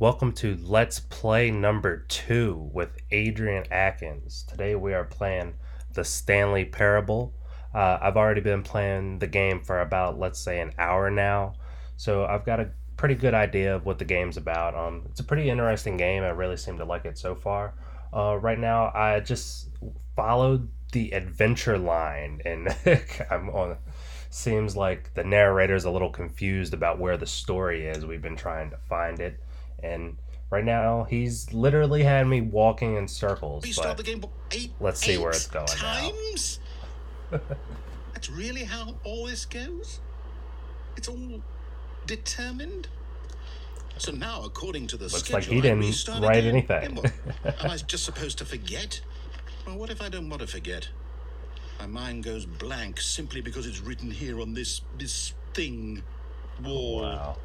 Welcome to Let's Play number 2 with Adrian Atkins. Today we are playing the Stanley Parable. I've already been playing the game for about, let's say, an hour now. So I've got a pretty good idea of what the game's about. It's a pretty interesting game. I really seem to like it so far. Right now, I just followed the adventure line, and I'm on. Seems like the narrator's a little confused about where the story is. We've been trying to find it, and right now he's literally had me walking in circles. Restart But the game let's see where it's going times? That's really how all this goes? It's all determined? So now, according to the Looks schedule, like he didn't restart write again? anything. Then what? Am I just supposed to forget? Well, what if I don't want to forget? My mind goes blank simply because it's written here on this thing. Wall. Wow.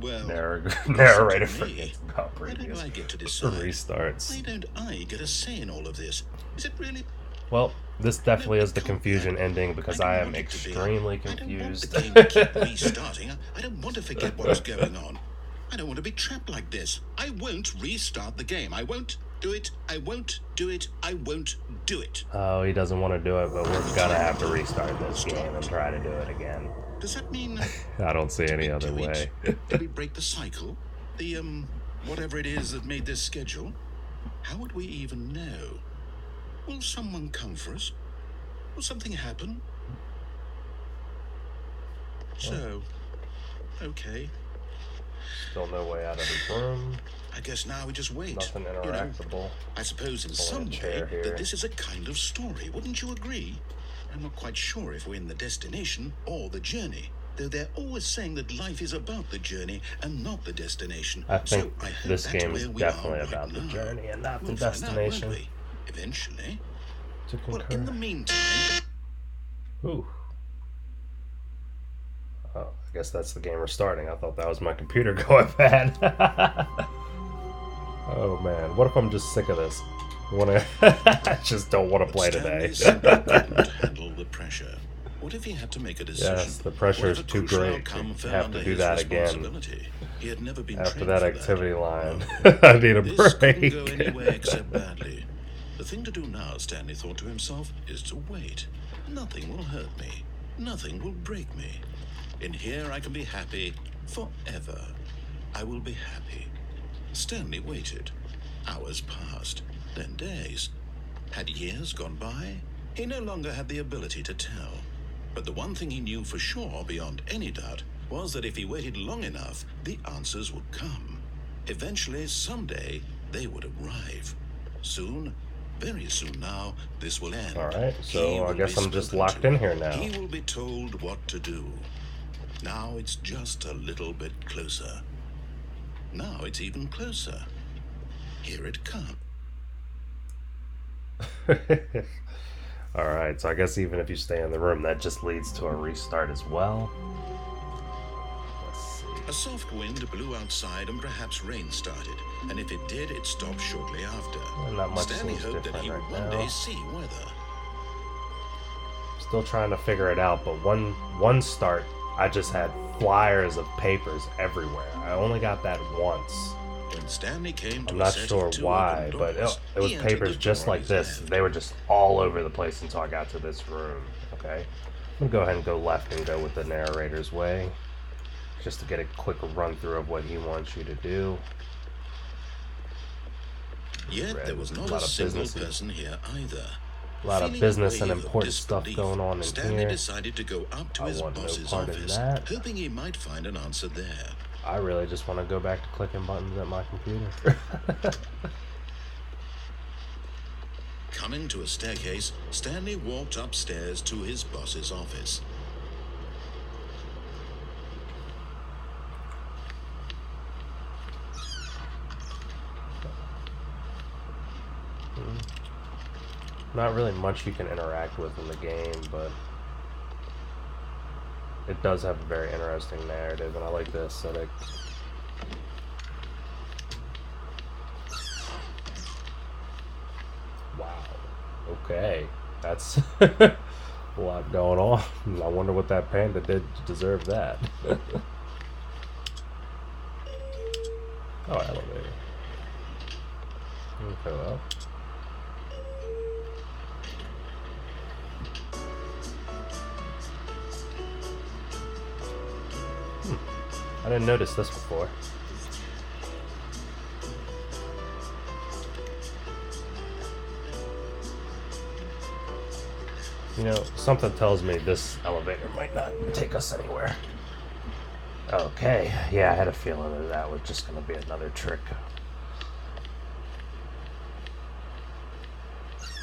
Well, Narrator listen to me. forgets about Why don't previous I get to decide? restarts. Why don't I get a say in all of this? Is it really? Well, this definitely is the confusion ending because I am don't want it to be. extremely I don't want confused. the game to keep restarting. I don't want to forget what's going on. I don't want to be trapped like this. I won't restart the game. I won't do it. I won't do it. I won't do it. Oh, he doesn't want to do it, but we're gonna have to restart this game and try to do it again. Does that mean I don't see any we other do way. it? Did we break the cycle? The whatever it is that made this schedule? How would we even know? Will someone come for us? Will something happen? So, okay. Still no way out of his room. I guess now we just wait. Nothing You know, interactable. I suppose in Only a some way chair here. that this is a kind of story. Wouldn't you agree? I'm not quite sure if we're in the destination or the journey, though they're always saying that life is about the journey and not the destination. I think so I hope this that's game is where we definitely are right about the now. journey and not the We'll find out, destination. won't we? Eventually. To Well, concur. in the meantime, Ooh. Oh, I guess that's the game restarting. I thought that was my computer going bad. Oh man, what if I'm just sick of this? I just don't want to play Stanley today. simply couldn't handle the pressure. What if he had to make a decision? Yes, the pressure What is if a too crucial great outcome to fell have under to do his that again. responsibility? He had never been After trained that for activity line. No. I need a This couldn't go break. anywhere except badly. The thing to do now, Stanley thought to himself, is to wait. Nothing will hurt me. Nothing will break me. In here I can be happy forever. I will be happy. Stanley waited. Hours passed, then days. Had years gone by? He no longer had the ability to tell. But the one thing he knew for sure, beyond any doubt, was that if he waited long enough, the answers would come. Eventually, someday, they would arrive. Soon, very soon now, this will end. Alright, He so I will guess be I'm just spoken locked to. in here now. He will be told what to do. Now it's just a little bit closer. Now it's even closer. Here it comes. Alright, so I guess even if you stay in the room, that just leads to a restart as well. Let's see. A soft wind blew outside and perhaps rain started, and if it did, it stopped shortly after. Well, not much Stanley seems hoped that different he would right one now. day see weather. Still trying to figure it out, but one start, I just had flyers of papers everywhere. I only got that once. When Stanley came to I'm a not set sure of two why, open but doors, it was he entered papers the just door like on his this. left. They were just all over the place until I got to this room. Okay, I'm gonna go ahead and go left and go with the narrator's way, just to get a quick run through of what he wants you to do. Yet Read there was a not lot a of single business- person here either. A lot of Feeling a business and wave of important stuff disbelief, going on in Stanley here. decided to go up to I his want no boss's part in office, that. hoping he might find an answer there. I really just want to go back to clicking buttons at my computer. Coming to a staircase, Stanley walked upstairs to his boss's office. Not really much you can interact with in the game, but it does have a very interesting narrative, and I like the aesthetic. Wow. Okay. That's a lot going on. I wonder what that panda did to deserve that. Oh, elevator. Okay, well. I didn't notice this before. You know, something tells me this elevator might not take us anywhere. Okay, yeah, I had a feeling that that was just going to be another trick.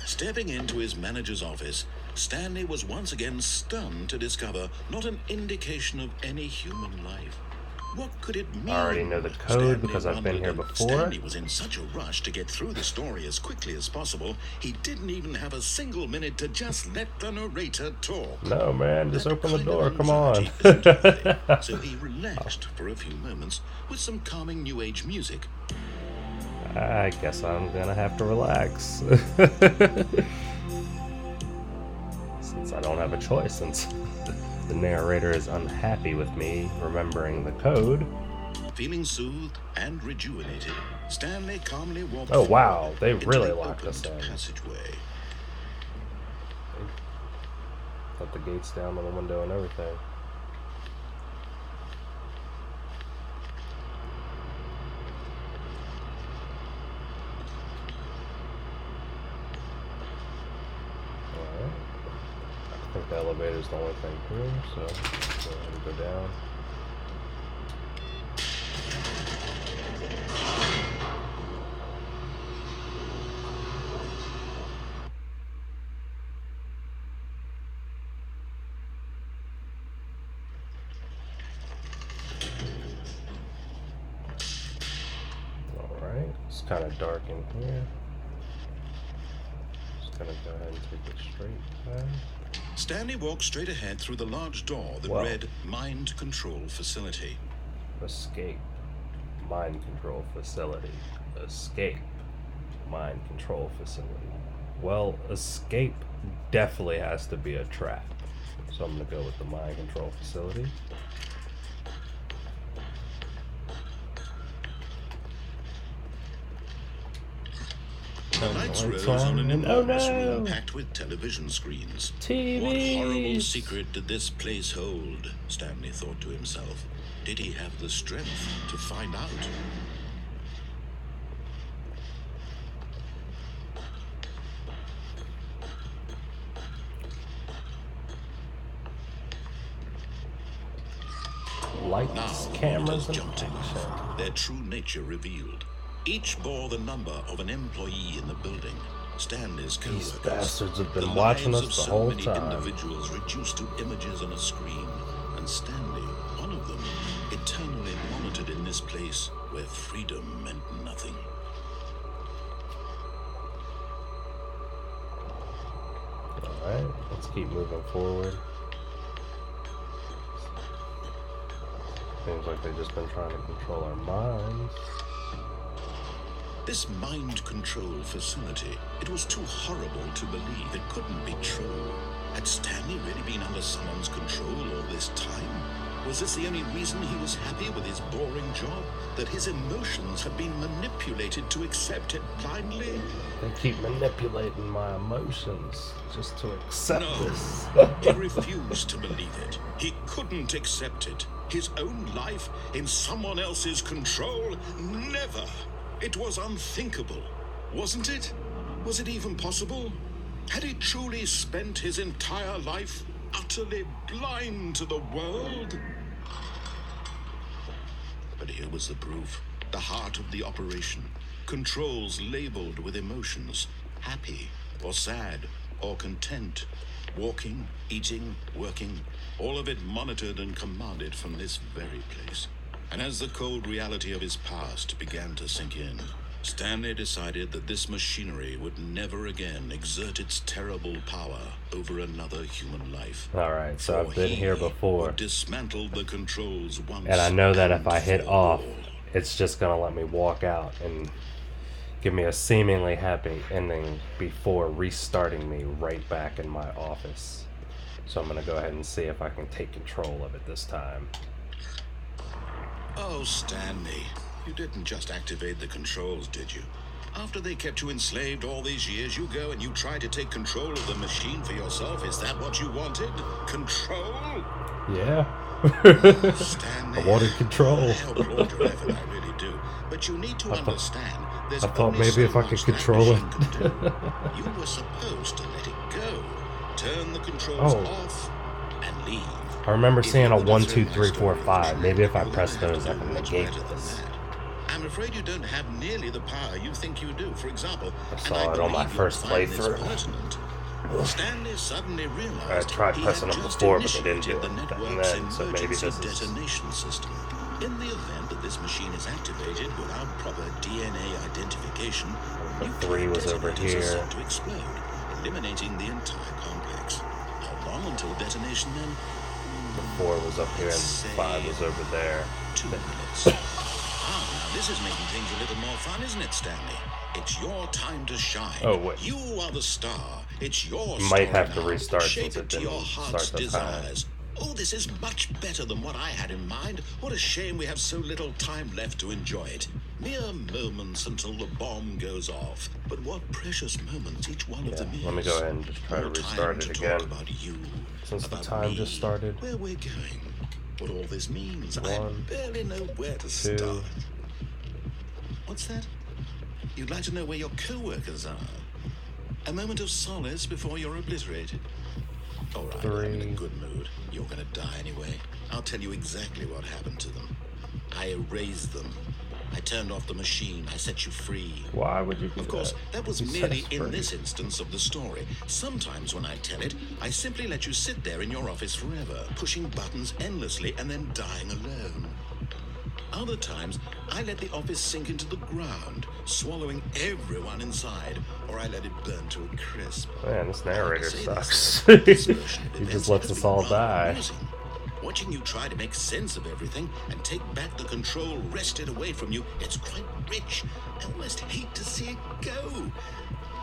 Stepping into his manager's office, Stanley was once again stunned to discover not an indication of any human life. What could it mean? I already know the code Stanley because I've been here wondered, before. Stanley was in such a rush to get through the story as quickly as possible, he didn't even have a single minute to just let the narrator talk. No, man, just That open the kind of door, come on. anxiety isn't healthy, so he relaxed for a few moments with some calming new age music. I guess I'm gonna have to relax. Since I don't have a choice, since the narrator is unhappy with me remembering the code. Feeling soothed and rejuvenated, Stanley calmly walked Oh wow, forward they into really the locked us opened in. passageway. Put the gates down on the window and everything. Alright. I think the elevator's the only thing through, so go ahead and go down. Alright, it's kind of dark in here. Just gonna go ahead and take it straight then. Stanley walked straight ahead through the large door that Whoa. read Mind Control Facility. Escape. Mind control facility. Escape. Mind control facility. Well, escape definitely has to be a trap. So I'm gonna go with the mind control facility. The lights lights rose on on, an and oh enormous no! room packed with television screens. TVs! What horrible secret did this place hold? Stanley thought to himself. Did he have the strength to find out? Lights, Now, cameras, monitors and jumped to action. life, their true nature revealed. Each bore the number of an employee in the building. Stanley's These co-workers. bastards have been The watching lives us of the so whole many time. individuals reduced to images on a screen, and Stanley, one of them, eternally monitored in this place where freedom meant nothing. Alright, let's keep moving forward. Seems like they've just been trying to control our minds. This mind control facility, it was too horrible to believe it couldn't be true. Had Stanley really been under someone's control all this time? Was this the only reason he was happy with his boring job? That his emotions had been manipulated to accept it blindly? They keep manipulating my emotions just to accept No, this. he refused to believe it. He couldn't accept it. His own life in someone else's control? Never. It was unthinkable, wasn't it? Was it even possible? Had he truly spent his entire life utterly blind to the world? But here was the proof. The heart of the operation. Controls labeled with emotions. Happy or sad or content. Walking, eating, working. All of it monitored and commanded from this very place. And as the cold reality of his past began to sink in, Stanley decided that this machinery would never again exert its terrible power over another human life. Alright, so For I've been he here before. would dismantle the controls once And I know that if and I hit for off, all. it's just gonna let me walk out and give me a seemingly happy ending before restarting me right back in my office. So I'm gonna go ahead and see if I can take control of it this time. Oh, Stanley, You didn't just activate the controls, did you? After they kept you enslaved all these years, you go and you try to take control of the machine for yourself. Is that what you wanted? Control? Yeah. Stanley, I wanted control. I applaud your effort, I really do. But you need to understand, there's I thought only maybe so if I could much that control it. machine can do. You were supposed to let it go, turn the controls off, and leave. I remember If seeing you a were to 1, throw 2, my 3, 4, story 5. Maybe if I you're press gonna have those, to I do can much negate better than this. that. I'm afraid you don't have nearly the power you think you do. For example, I saw it on my first playthrough. Stanley suddenly I realized tried he pressing had them just before, but they didn't initiated do the it. And network's then, so maybe emergency this is detonation system. In the event that this machine is activated without proper DNA identification, the nuclear 3 was over detonators are here. set to explode, eliminating the entire complex. How long until detonation then? The 4 was up here and 5 was over there. 2 minutes. Now this is making things a little more fun, isn't it, Stanley? It's your time to shine. Oh, wait. You are the star. It's your You might story have to now. restart Shape since it it to your didn't heart's start the time. desires. Oh, this is much better than what I had in mind. What a shame we have so little time left to enjoy it. Mere moments until the bomb goes off. But what precious moments each one of them is. Let me go ahead and just try to More restart time it to again. talk about you, Since the about time me, just started. where we're going, what all this means. I 1, barely know where to 2. start. What's that? You'd like to know where your co-workers are? A moment of solace before you're obliterated. All right, I'm in a 3. good mood. You're gonna die anyway. I'll tell you exactly what happened to them. I erased them. I turned off the machine. I set you free. Why would you do Of course, that was You set merely us in free. this instance of the story. Sometimes when I tell it, I simply let you sit there in your office forever, pushing buttons endlessly and then dying alone. Other times, I let the office sink into the ground, swallowing everyone inside, or I let it burn to a crisp. Man, this narrator Say sucks. this, this version of He events just lets has us been all rather die. amusing. Watching you try to make sense of everything and take back the control wrested away from you, it's quite rich. I almost hate to see it go.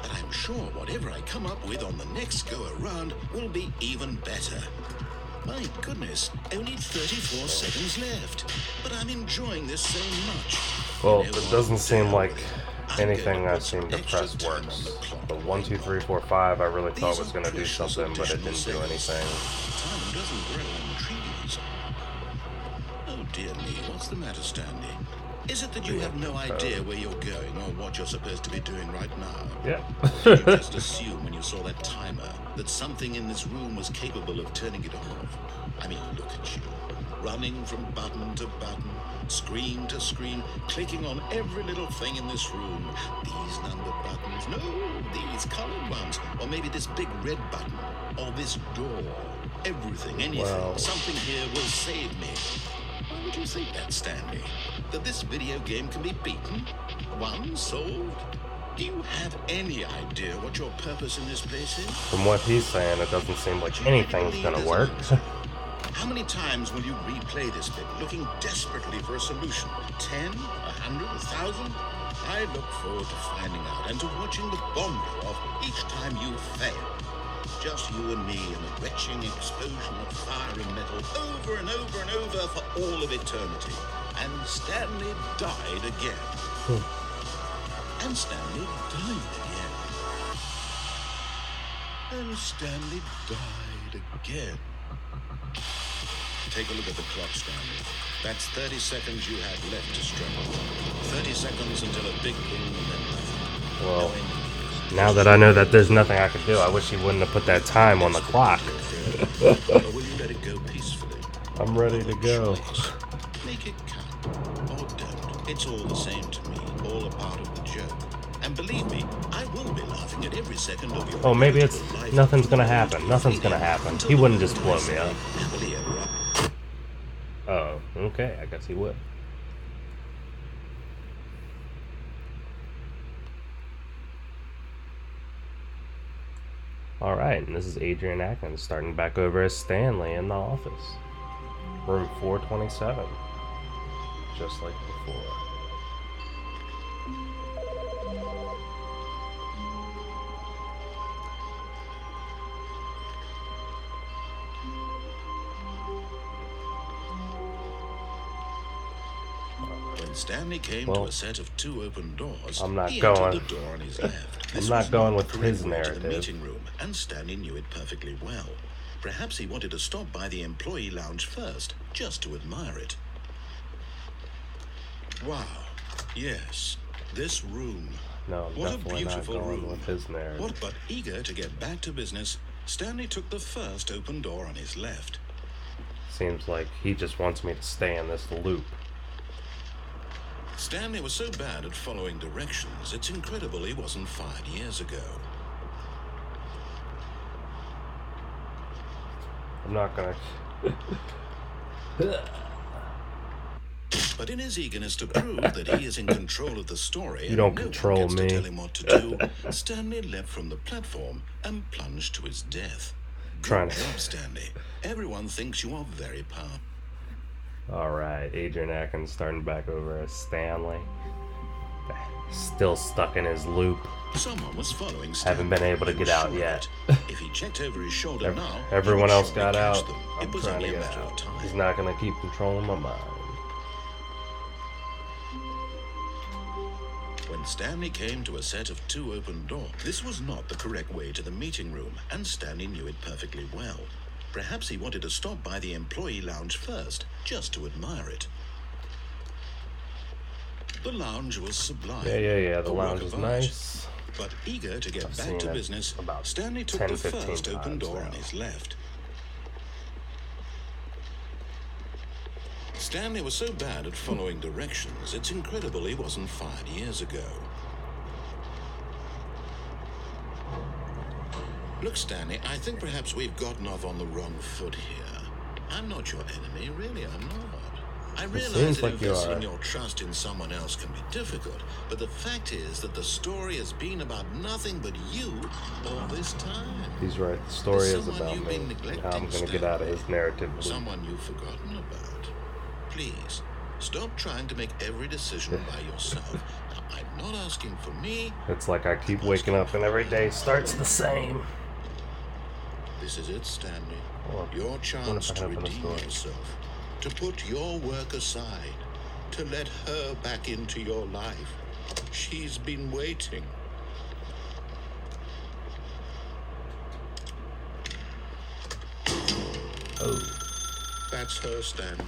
But I'm sure whatever I come up with on the next go around will be even better. My goodness, only 34 seconds left. But I'm enjoying this so much. Well, You know it what? doesn't seem like I'm going anything to I put some seem to extra press time on works. the clock The 1, 2, right 3, now. 4, 5 I really thought These was are going to do precious something, but it additional didn't do seconds. anything. Time doesn't grow on trees. Oh dear me, what's the matter, Stanley? Is it that you have no idea where you're going or what you're supposed to be doing right now? Yeah. Did you just assume when you saw that timer that something in this room was capable of turning it off? I mean, look at you. Running from button to button, screen to screen, clicking on every little thing in this room. These numbered buttons, no, these colored ones, or maybe this big red button, or this door. Everything, anything, Well. something here will save me. Why would you think that, Stanley? That this video game can be beaten? Won? Solved? Do you have any idea what your purpose in this place is? From what he's saying, it doesn't seem like anything's going to work. How many times will you replay this bit, looking desperately for a solution? 10? 100? 1,000? I look forward to finding out and to watching the bomb go off each time you fail. Just you and me in a retching explosion of fire and metal over and over and over for all of eternity. And Stanley died again. And Stanley died again. And Stanley died again. Take a look at the clock, Stanley. That's 30 seconds you have left to struggle. 30 seconds until a big boom and then nothing. Well, now that I know that there's nothing I can do, I wish he wouldn't have put that time on the clock. Or will you let it go peacefully? I'm ready to go. Make it count. Or don't. It's all the same to me. All a part of the joke. And believe me, I will be laughing at every second of your Oh, maybe it's life. nothing's gonna happen. Nothing's gonna happen. He wouldn't just blow me up. Happily ever after. Oh, okay. I guess he would. Alright, and this is Adrian Atkins starting back over as Stanley in the office. Room 427. Just like before. When Stanley came to Well, a set of 2 open doors, I'm not he going. entered the door on his left. I'm This not was going not with the correct his way to the narrative. meeting room, and Stanley knew it perfectly well. Perhaps he wanted to stop by the employee lounge first, just to admire it. Wow. Yes, this room. No, I'm What a definitely not beautiful going room. with his narrative. But eager to get back to business, Stanley took the first open door on his left. Seems like he just wants me to stay in this loop. Stanley was so bad at following directions, it's incredible he wasn't fired years ago. I'm not gonna. But in his eagerness to prove that he is in control of the story You don't and no control one gets me. to tell him what to do, Stanley leapt from the platform and plunged to his death. Trying Good to. job, Stanley. Everyone thinks you are very powerful. Alright, Adrian Atkins starting back over as Stanley. Still stuck in his loop. Someone was following Stanley. Haven't been able to get out yet. If he checked over his shoulder now, Everyone he would else surely got catch out. them. I'm It was trying only to a get matter of out. time. He's not gonna keep controlling my mind. When Stanley came to a set of 2 open doors, this was not the correct way to the meeting room, and Stanley knew it perfectly well. Perhaps he wanted to stop by the employee lounge first, just to admire it. The lounge was sublime. Yeah. The a work lounge of is art. nice. But eager to get I've back seen to it business, about Stanley took 10, the 15 first open times door now. on his left. Stanley was so bad at following directions, it's incredible he wasn't fired years ago. Look, Stanley, I think perhaps we've gotten off on the wrong foot here. I'm not your enemy, really, I'm not. I realize seems that like you investing are. your trust in someone else can be difficult, but the fact is that the story has been about nothing but you all this time. He's right. The story is Someone about you've me been and how I'm neglecting, gonna get out of his Stanley. narrative loop. Someone you've forgotten about. Please, stop trying to make every decision by yourself. Now, I'm not asking for me. It's like I keep waking up and every day starts the same. This is it, Stanley. Well, Your chance I to can open this redeem door. yourself. To put your work aside. To let her back into your life. She's been waiting. Oh, That's her, Stanley.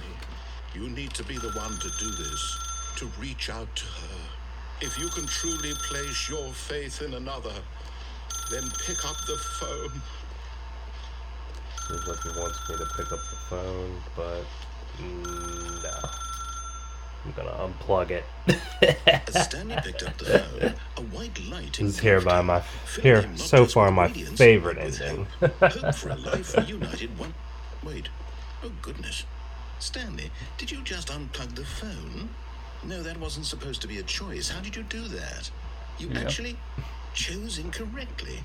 You need to be the one to do this. To reach out to her. If you can truly place your faith in another, then pick up the phone. seems like he wants me to pick up the phone, but no. I'm gonna unplug it. As Stanley picked up the phone, a white light This is hereby my so far my favorite ending. Hope for a life reunited one. Wait. Oh, goodness. Stanley, did you just unplug the phone? No, that wasn't supposed to be a choice. How did you do that? You Yep. actually chose incorrectly.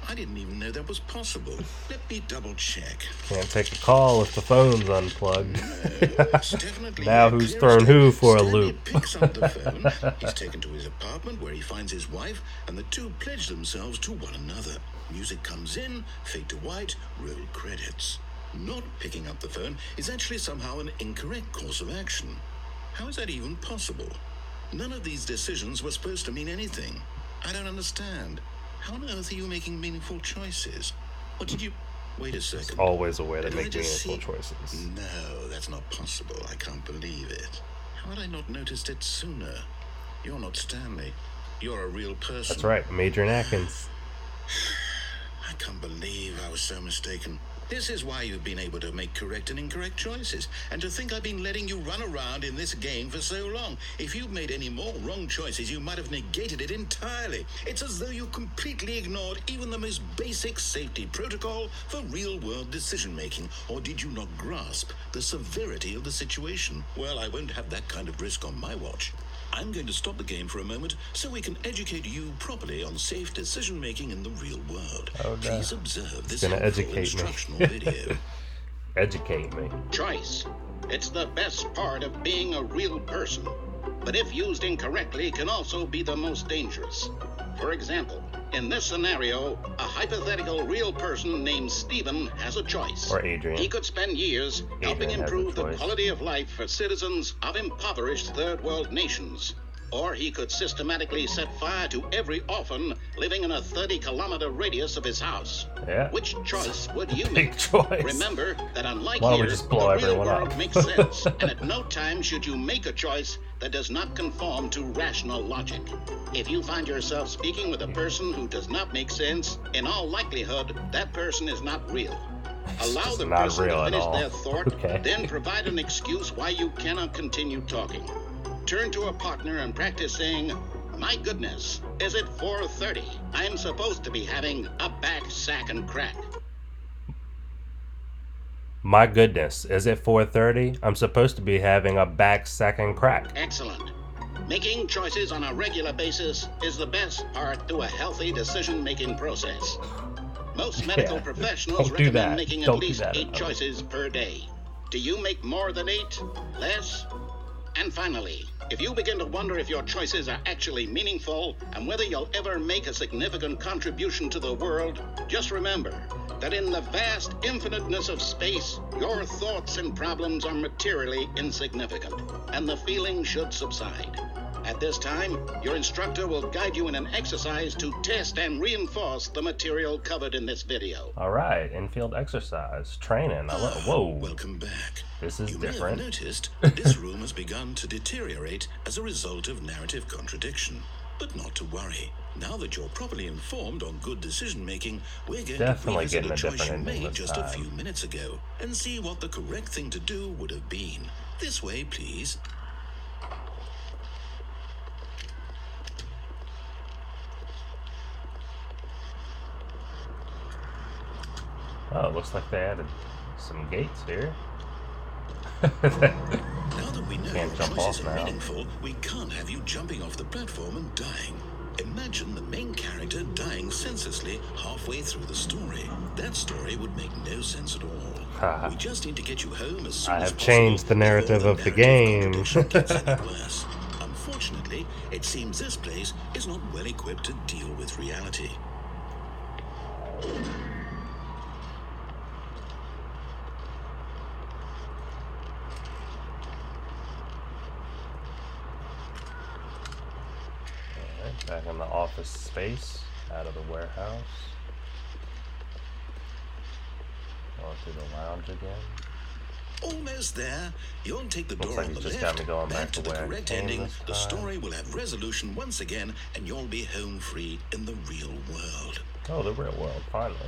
I didn't even know that was possible. Let me double check. Can't take a call if the phone's unplugged. It's definitely Now clear who's as throwing day. who for a Stanley loop? picks up the phone. He's taken to his apartment where he finds his wife, and the two pledge themselves to one another. Music comes in, fade to white, roll credits. Not picking up the phone is actually somehow an incorrect course of action. How is that even possible? None of these decisions were supposed to mean anything. I don't understand. How on earth are you making meaningful choices? What did you... Wait a second. Always a way to Did I make just meaningful see- choices. No, that's not possible. I can't believe it. How had I not noticed it sooner? You're not Stanley. You're a real person. That's right, I'm Adrian Atkins. I can't believe I was so mistaken. This is why you've been able to make correct and incorrect choices. And to think I've been letting you run around in this game for so long. If you'd made any more wrong choices, you might have negated it entirely. It's as though you completely ignored even the most basic safety protocol for real-world decision-making. Or did you not grasp the severity of the situation? Well, I won't have that kind of risk on my watch. I'm going to stop the game for a moment so we can educate you properly on safe decision-making in the real world. Oh, no. Please observe this gonna helpful educate me. instructional video. Educate me. Choice. It's the best part of being a real person. but if used incorrectly can also be the most dangerous. For example, in this scenario, a hypothetical real person named Stephen has a choice. Or Adrian. He could spend years helping improve the quality of life for citizens of impoverished third world nations. Or he could systematically set fire to every orphan living in a 30-kilometer radius of his house. Yeah. Which choice would you Big make? choice. Remember that unlike Why don't we here, just blow the real everyone world up? makes sense, and at no time should you make a choice that does not conform to rational logic. If you find yourself speaking with a person who does not make sense, in all likelihood, that person is not real. Allow the person to finish their thought, Okay. then provide an excuse why you cannot continue talking. Turn to a partner and practice saying, "My goodness, is it 4:30? I'm supposed to be having a back, sack, and crack." My goodness, is it 4:30? I'm supposed to be having a back, sack, and crack. Excellent. Making choices on a regular basis is the best part to a healthy decision-making process. Most medical professionals recommend making at least 8 choices per day. Do you make more than 8? Less? And finally, if you begin to wonder if your choices are actually meaningful and whether you'll ever make a significant contribution to the world, just remember that in the vast infiniteness of space, your thoughts and problems are materially insignificant, and the feeling should subside. At this time, your instructor will guide you in an exercise to test and reinforce the material covered in this video. All right, infield exercise, training. Whoa. Welcome back. This is different. You may have noticed that this room has begun to deteriorate as a result of narrative contradiction. But not to worry. Now that you're properly informed on good decision-making, we're going to revisit a choice you made just a few minutes ago and see what the correct thing to do would have been. This way, please. Oh, it looks like they added some gates here. Now that we know Can't your jump choices off are now. meaningful, we can't have you jumping off the platform and dying. Imagine the main character dying senselessly halfway through the story. That story would make no sense at all. We just need to get you home as soon I as have possible changed the narrative of the game. Unfortunately, it seems this place is not well equipped to deal with reality. Alright, back in the office space, out of the warehouse. Going through the lounge again. Almost there. You'll take the door like on you the just left. got me going back to the where I correct came ending. this The time. story will have resolution once again, and you'll be home free in the real world. Oh, the real world, finally.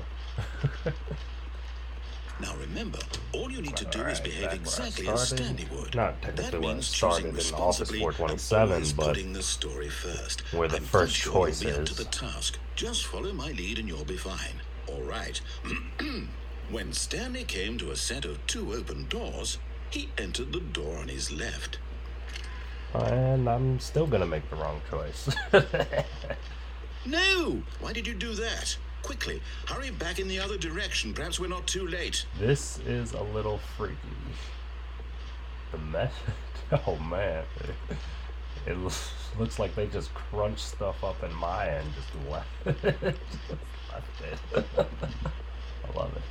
Now remember, all you need to do is behave exactly as Stanley would. Not technically That where I means started choosing in Office responsibly 427, and but putting the story first. where the I'm first sure choice you'll be up is. to the task. Just follow my lead and you'll be fine. All right. When Stanley came to a set of 2 open doors, he entered the door on his left. And I'm still gonna make the wrong choice. No! Why did you do that? Quickly, hurry back in the other direction. Perhaps we're not too late. This is a little freaky. The message? Oh man. It looks like they just crunched stuff up in Maya and just left it. I love it.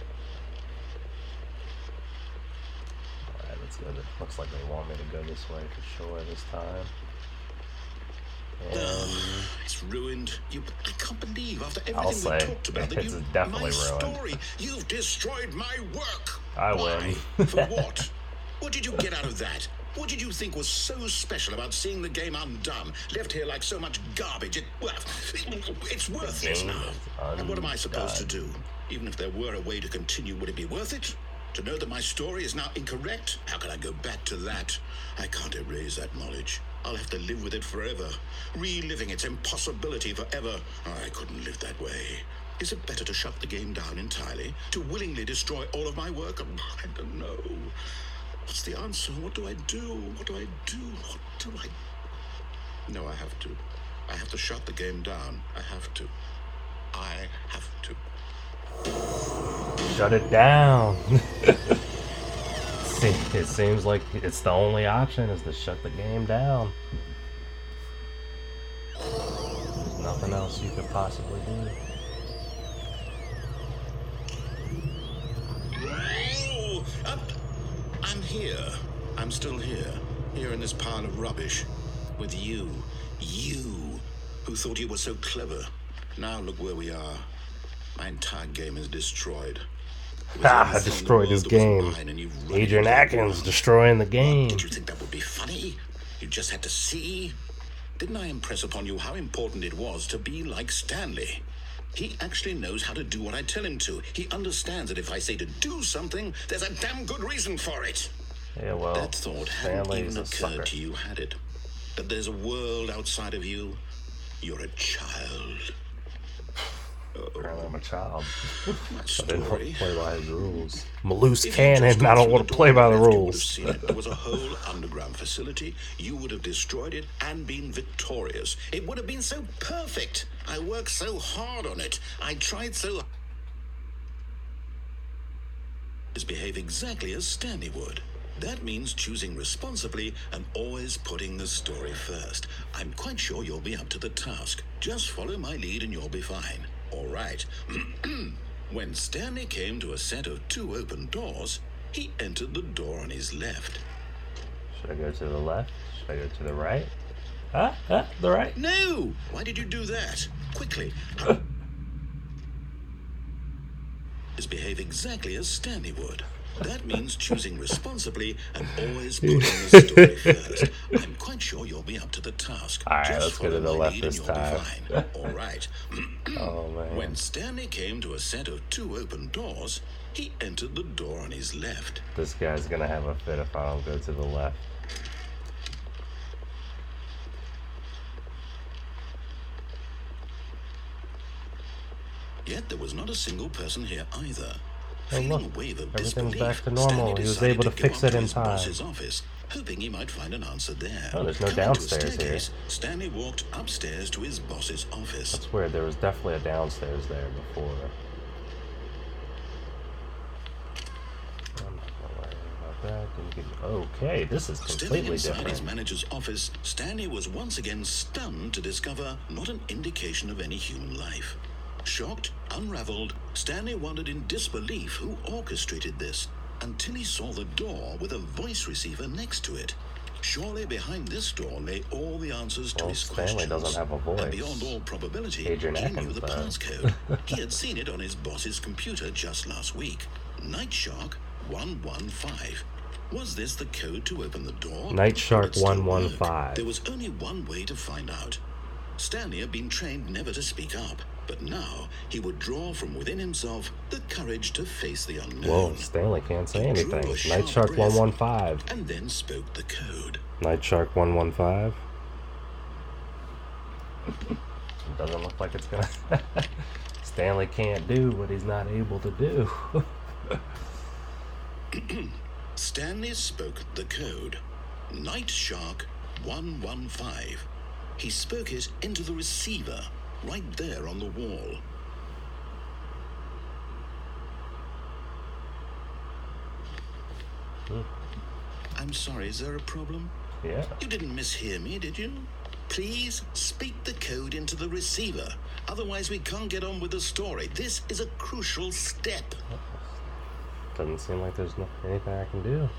Alright, let's go. Looks like they want me to go this way for sure this time. It's ruined. I can't believe after I'll everything we say, talked about that it's you definitely my ruined. story. You've destroyed my work. I Why? win. For what? What did you get out of that? What did you think was so special about seeing the game undone, left here like so much garbage? It's worthless now. And what am I supposed to do? Even if there were a way to continue, would it be worth it? To know that my story is now incorrect? How can I go back to that? I can't erase that knowledge. I'll have to live with it forever, reliving its impossibility forever. I couldn't live that way. Is it better to shut the game down entirely? To willingly destroy all of my work? I don't know. What's the answer? What do I do? What do I do? What do I... No, I have to. I have to shut the game down. I have to. I have to. Shut it down. It seems like it's the only option is to shut the game down. something else you could possibly do. Oh, I'm here. I'm still here. Here in this pile of rubbish. With you. You. Who thought you were so clever. Now look where we are. My entire game is destroyed. Ha! Destroyed his game. Adrian Atkins destroying the game. Did you think that would be funny? You just had to see? Didn't I impress upon you how important it was to be like Stanley? He actually knows how to do what I tell him to. He understands that if I say to do something, there's a damn good reason for it. Yeah, well, That thought hadn't even occurred to you, had it? That there's a world outside of you? You're a child. Apparently I'm a child. My I didn't want to story. play by his rules. I'm a loose If you'd just cannon. gone I don't through want to the play door by the and left, you would have rules. seen it. There was a whole underground facility. You would have destroyed it and been victorious. It would have been so perfect. I worked so hard on it. I tried so hard. Behave exactly as Stanley would. That means choosing responsibly and always putting the story first. I'm quite sure you'll be up to the task. Just follow my lead and you'll be fine. All right. When Stanley came to a set of 2 open doors, he entered the door on his left. Should I go to the left? Should I go to the right? The right? No! Why did you do that? Quickly. Behave exactly as Stanley would. That means choosing responsibly and always putting the story first. I'm quite sure you'll be up to the task. Alright, Just let's go to follow the my left lead and this you'll be time. fine. All right. Oh, man. When Stanley came to a set of 2 open doors, he entered the door on his left. This guy's gonna have a fit if I don't go to the left. Yet there was not a single person here either. Oh, Feeling look. a wave of Everything's disbelief, back to normal. Stanley He was decided able to go fix up it to in his time. boss's office, hoping he might find an answer there. Oh, there's no Coming to a downstairs here. staircase, Stanley walked upstairs to his boss's office. That's weird. There was definitely a downstairs there before. I'm not gonna worry about that. Didn't get... Okay, this is Stepping completely inside his different. manager's office, Stanley was once again stunned to discover not an indication of any human life. Shocked, unraveled, Stanley wondered in disbelief who orchestrated this, until he saw the door with a voice receiver next to it. Surely behind this door lay all the answers to Well, his Stanley questions. doesn't have a voice. And beyond all probability, Adrian he knew Atkins the does. passcode. He had seen it on his boss's computer just last week. Night Shark 115. Was this the code to open the door? Night Would Shark it still work? 115. There was only one way to find out. Stanley had been trained never to speak up, but now he would draw from within himself the courage to face the unknown. Whoa, Stanley can't say He drew anything. a sharp Night Shark breath 115. and then spoke the code. Night Shark 115. It doesn't look like it's gonna. Stanley can't do what he's not able to do. Stanley spoke the code. Night Shark 115. He spoke it into the receiver, right there on the wall. I'm sorry, is there a problem? Yeah. You didn't mishear me, did you? Please speak the code into the receiver. Otherwise, we can't get on with the story. This is a crucial step. Doesn't seem like there's anything I can do.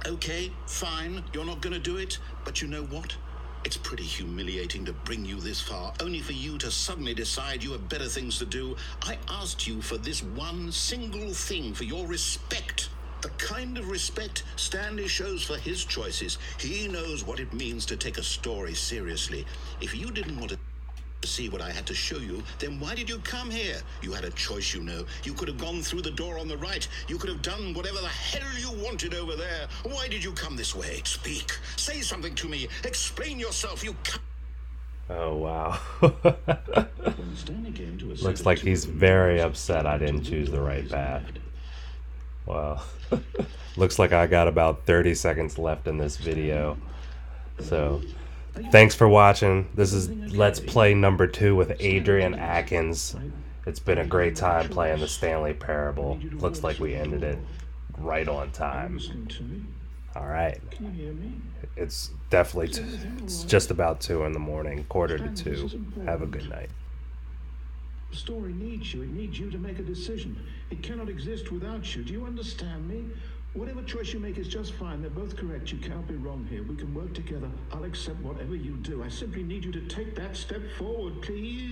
Okay, fine, you're not gonna do it, but you know what? It's pretty humiliating to bring you this far, only for you to suddenly decide you have better things to do. I asked you for this one single thing, for your respect. The kind of respect Stanley shows for his choices. He knows what it means to take a story seriously. If you didn't want to see what I had to show you, then why did you come here? You had a choice, you know. You could have gone through the door on the right. You could have done whatever the hell you wanted over there. Why did you come this way? Speak. Say something to me. Explain yourself. You can't. Oh, wow. When Stanley came to a Looks like he's very upset I didn't choose the right path. Wow. Looks like I got about 30 seconds left in this video. So, thanks for watching. This is Let's Play number 2 with Adrian Atkins. It's been a great time playing the Stanley Parable. Looks like we ended it right on time. All right. Can you hear me? It's definitely, Is everything it's all right? just about 2 in the morning, quarter to Stanley, this 2. is Have a important. good night. The story needs you. It needs you to make a decision. It cannot exist without you. Do you understand me? Whatever choice you make is just fine. They're both correct. You cannot be wrong here. We can work together. I'll accept whatever you do. I simply need you to take that step forward, please.